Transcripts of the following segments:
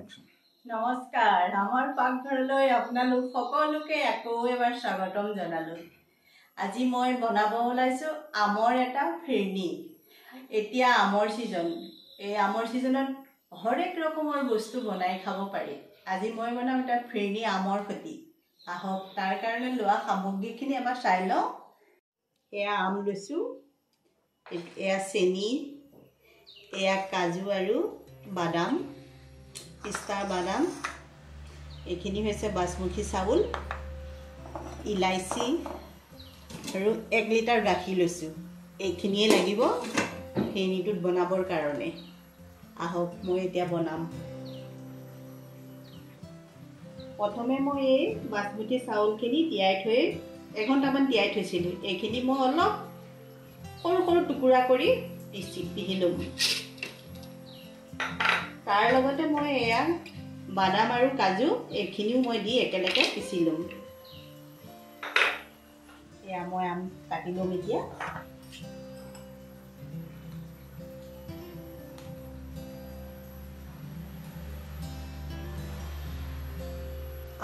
নমস্কাৰ আমাৰ পাকঘৰলৈ আপোনালোক সকলোকে আকৌ এবাৰ স্বাগতম জনালো। আজি মই বনাব ওলাইছো আমৰ এটা ফিৰনি। এতিয়া আমৰ সিজন, এই আমৰ সিজনত হৰেক ৰকমৰ বস্তু বনাই খাব পাৰি। আজি মই বনাম এটা ফিৰনি আমৰ সৈতে। আহক তাৰ কাৰণে লোৱা সামগ্ৰীখিনি এবাৰ চাই লওঁ। এয়া আম লৈছো, এয়া চেনি, এয়া কাজু আৰু বাদাম, পিস্তা বাদাম, এইখিনি হৈছে বাসমতি চাউল, ইলাইচি আৰু 1 লিটাৰ গাখীৰ লৈছো। এইখিনিয়ে লাগিব ফিৰনিটোত বনাবৰ কাৰণে। আহক মই এতিয়া বনাম। প্ৰথমে মই এই বাসমতি চাউলখিনি তিয়াই থৈ 1 ঘণ্টামান তিয়াই থৈছিলো। এইখিনি মই অলপ সৰু সৰু টুকুৰা কৰি পিহি ল'ম। তাৰ লগতে মই এয়া বাদাম আৰু কাজু এইখিনিও মই দি একেলগে পিছি ল'ম। এয়া মই আম কাটি ল'ম এতিয়া।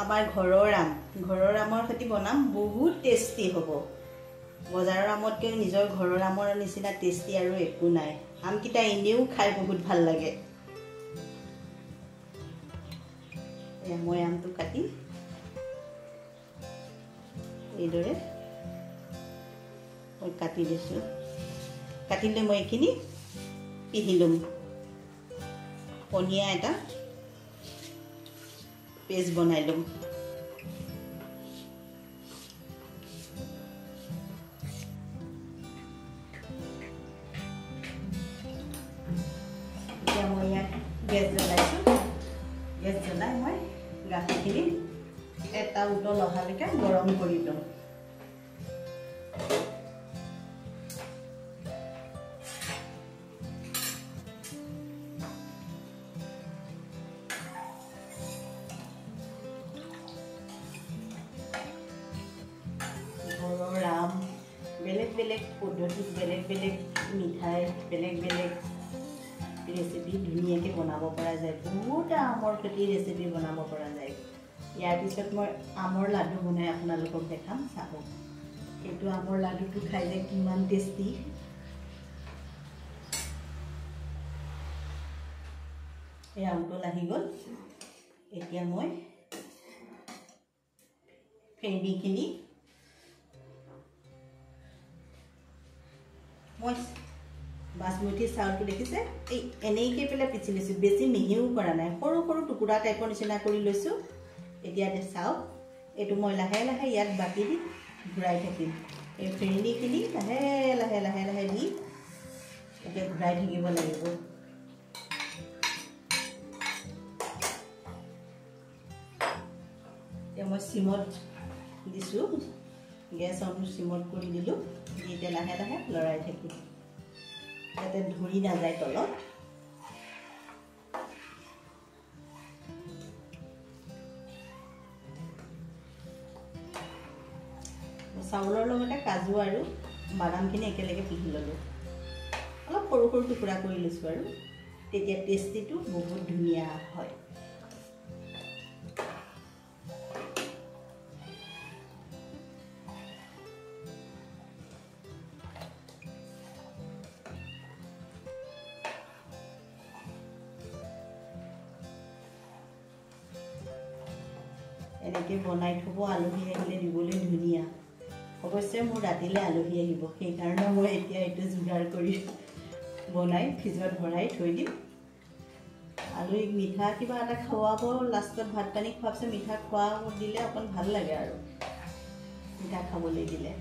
আমাৰ ঘৰৰ আমৰ সৈতে বনাম, বহুত টেষ্টি হ'ব। বজাৰৰ আমতকৈ নিজৰ ঘৰৰ আমৰ নিচিনা টেষ্টি আৰু একো নাই। আমকেইটা এনেও খাই বহুত ভাল লাগে। মই আমটো কাটি এইদৰে মই কাটি দিছোঁ। কাটিলে মই এইখিনি পিহি ল'ম। পনীয়া এটা পেষ্ট বনাই ল'ম। এতিয়া মই ইয়াত গেছ জ্বলাইছোঁ। গেছ জ্বলাই মই গাখীৰখিনি এটা উতল অহালৈকে গৰম কৰি ল'ম। ঘৰৰ আম বেলেগ বেলেগ পদ্ধতিত, বেলেগ বেলেগ মিঠাই, বেলেগ বেলেগ ৰেচিপি ধুনীয়াকৈ বনাব পৰা যায়। বহুত আমৰ সৈতে ৰেচিপি বনাব পৰা যায়। ইয়াৰ পিছত মই আমৰ লাডু বনাই আপোনালোকক দেখাম, চাব। এইটো আমৰ লাডুটো খাই যে কিমান টেষ্টি। এয়া উতল আহি গ'ল। এতিয়া মই ফিৰনিখিনি মই বাসমতি চাউলটো দেখিছে, এই এনেকৈ পেলাই পিচি লৈছোঁ। বেছি মিহিও কৰা নাই, সৰু সৰু টুকুৰা টাইপৰ নিচিনা কৰি লৈছোঁ। এতিয়া চাওক, এইটো মই লাহে লাহে ইয়াত বাকি দি ঘূৰাই থাকিম। এই ফিৰনিখিনি লাহে লাহে লাহে লাহে দি এতিয়া ঘূৰাই থাকিব লাগিব। এতিয়া মই চিমত দিছোঁ, গেছ অন চিমত কৰি দিলোঁ। দি এতিয়া লাহে লাহে লৰাই থাকিম যাতে ধৰি নাযায় তলত। চাউলৰ লগতে কাজু আৰু বাদামখিনি একেলগে পিহি ল'লোঁ। অলপ সৰু সৰু টুকুৰা কৰি লৈছোঁ আৰু তেতিয়া টেষ্টিটো বহুত ধুনীয়া হয়। এনেকৈ বনাই থ'ব, আলহী আহিলে দিবলৈ ধুনীয়া। অৱশ্যে মোৰ ৰাতিলৈ আলহী আহিব, সেইকাৰণে মই এতিয়া এইটো যোগাৰ কৰি বনাই ফ্ৰিজত ভৰাই থৈ দিম। আলহীক মিঠা কিবা এটা খুৱাব, লাষ্টত ভাত পানী খোৱাৰ পিছত মিঠা খোৱা দিলে অকণ ভাল লাগে আৰু মিঠা খাবলৈ দিলে।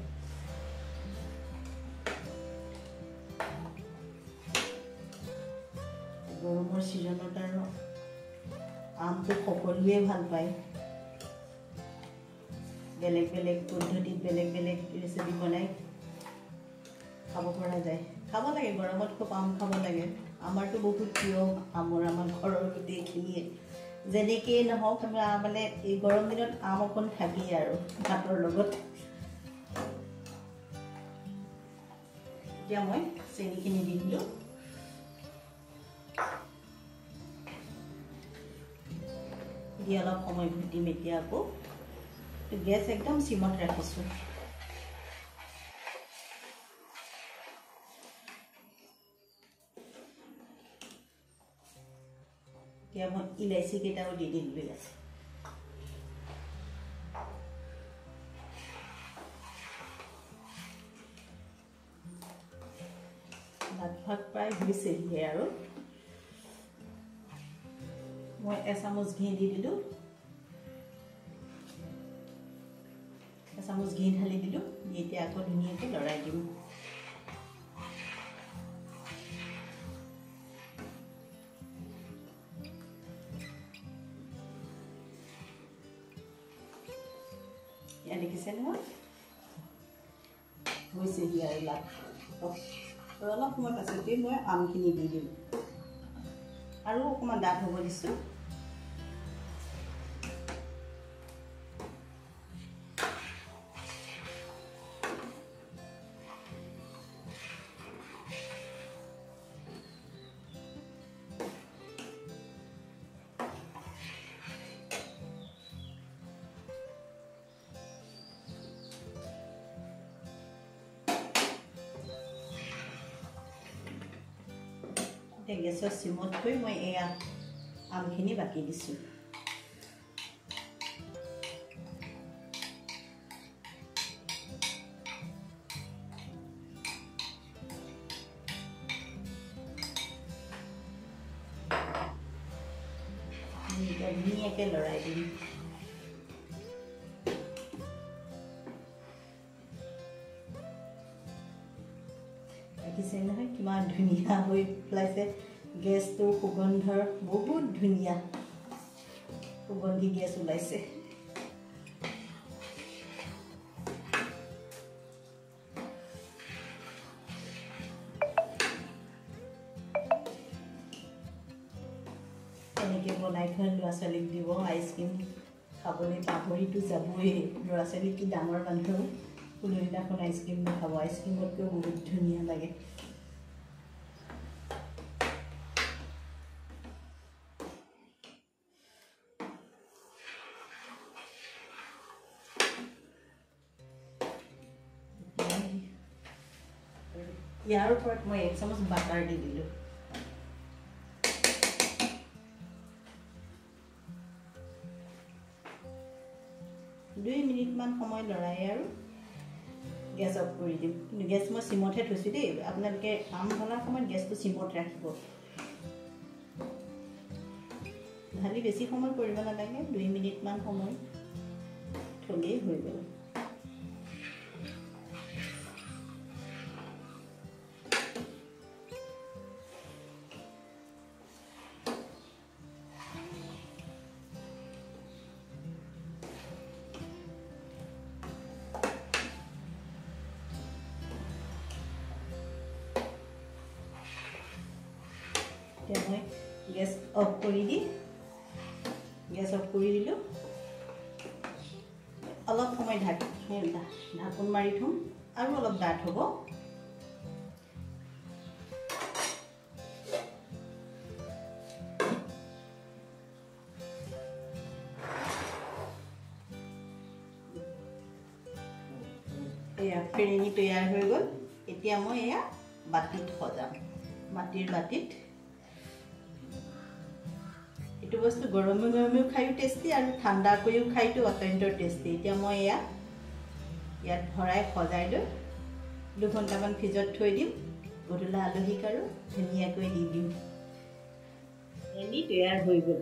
গৰমৰ ছিজনত আৰু আমটো সকলোৱে ভাল পায়। বেলেগ বেলেগ পদ্ধতিত বেলেগ বেলেগ ৰেচিপি বনাই খাব পৰা যায়। খাব লাগে, গৰমত খুব আম খাব লাগে। আমাৰতো বহুত প্ৰিয় আমাৰ ঘৰৰ গোটেইখিনিয়ে। যেনেকেই নহওক মানে এই গৰম দিনত আম অকণ থাকেই আৰু ভাতৰ লগত। এতিয়া মই চেনিখিনি দি দিলোঁ। দি অলপ সময় ঘুটিম এতিয়া আকৌ গেছ একদম সিমত ৰাখিছোঁ এতিয়া মই ইলাইচি কেইটাও দি দিম বুলি আছে ভাত প্ৰায় হৈছেহি আৰু মই এচামুচ ঘি দি দিলোঁ এচামুচ ঘি ঢালি দিলোঁ এতিয়া আকৌ ধুনীয়াকৈ লৰাই দিম ইয়াত দেখিছে নহয় হৈছেহি আৰু লাভ অলপ সময় পাছতে মই আমখিনি দি দিম আৰু অকণমান ডাঠ হ'ব দিছোঁ গেছৰ চিমত থৈ মই এয়া আমখিনি বাকি দিছোঁ ধুনীয়াকৈ লৰাই দিম দেখিছে নহয় কিমান ধুনীয়া হৈ পেলাইছে গেছটোৰ সুগন্ধৰ বহুত ধুনীয়া সুগন্ধি গেছ ওলাইছে এনেকৈ বনাই থৈ ল'ৰা ছোৱালীক দিব আইচক্ৰীম খাবলৈ পাহৰিতো যাবই ল'ৰা ছোৱালী কি ডাঙৰ মানুহ কোনোদিনাখন আইচক্ৰীম নাখাব আইচক্ৰীমতকৈ বহুত ধুনীয়া লাগে ইয়াৰ ওপৰত মই 1 চামুচ বাটাৰ দি দিলোঁ দুই মিনিটমান সময় লৰাই আৰু গেছ অফ কৰি দিম কিন্তু গেছ মই সিমতহে থৈছোঁ দেই আপোনালোকে আম বনোৱাৰ সময়ত গেছটো সিমত ৰাখিব ঢালি বেছি সময় কৰিব নালাগে 2 মিনিটমান সময় থলেই হৈ গ'ল মই গেছ অফ কৰি দি গেছ অফ কৰি দিলোঁ অলপ সময় ঢাকোন মাৰি থ'ম আৰু অলপ ডাঠ হ'ব এয়া ফেৰেঙি তৈয়াৰ হৈ গ'ল এতিয়া মই এয়া বাতিত সজাম মাটিৰ বাতিত এইটো বস্তু গৰমে গৰমেও খায়ো টেষ্টি আৰু ঠাণ্ডা কৰিও খাইতো অত্যন্ত টেষ্টি এতিয়া মই ইয়াত ভৰাই সজাই লৈ 2 ঘণ্টামান ফ্ৰিজত থৈ দিম গধূলা আলহীক আৰু ধুনীয়াকৈ দি দিম তৈয়াৰ হৈ গ'ল